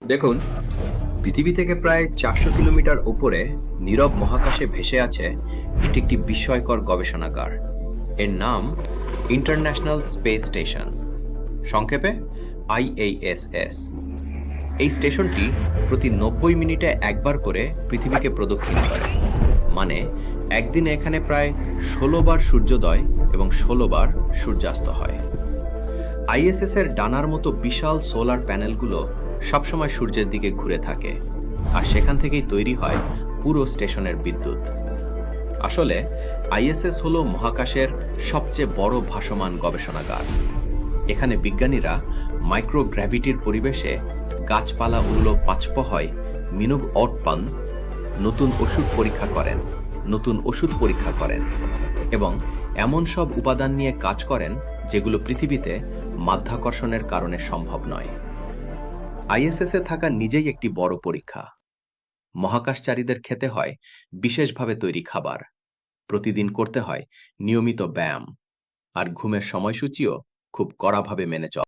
দেখুন, পৃথিবী থেকে প্রায় ৪০০ কিলোমিটার উপরে নীরব মহাকাশে ভেসে আছে এটি একটি বিস্ময়কর গবেষণাগার। এর নাম ইন্টারন্যাশনাল স্পেস স্টেশন, সংক্ষেপে IASS। এই স্টেশনটি প্রতি ৯০ মিনিটে একবার করে পৃথিবীকে প্রদক্ষিণ করে। মানে, একদিনে এখানে প্রায় ১৬ বার সূর্যোদয় এবং ১৬ বার সূর্যাস্ত হয়। আইএসএস এর ডানার মতো বিশাল সোলার প্যানেলগুলো সবসময় সূর্যের দিকে ঘুরে থাকে, আর সেখান থেকেই তৈরি হয় পুরো স্টেশনের বিদ্যুৎ। আসলে আইএসএস হলো মহাকাশের সবচেয়ে বড় ভাসমান গবেষণাগার। এখানে বিজ্ঞানীরা মাইক্রোগ্র্যাভিটির পরিবেশে গাছপালাগুলো পাচপ হয় মিনুগ অটপান নতুন ওষুধ পরীক্ষা করেন এবং এমন সব উপাদান নিয়ে কাজ করেন যেগুলো পৃথিবীতে মাধ্যাকর্ষণের কারণে সম্ভব নয়। আইএসএস এ থাকা নিজেই একটি বড় পরীক্ষা। মহাকাশচারীদের খেতে হয় বিশেষভাবে তৈরি খাবার, প্রতিদিন করতে হয় নিয়মিত ব্যায়াম, আর ঘুমের সময়সূচিও খুব কড়াভাবে মেনে চলে।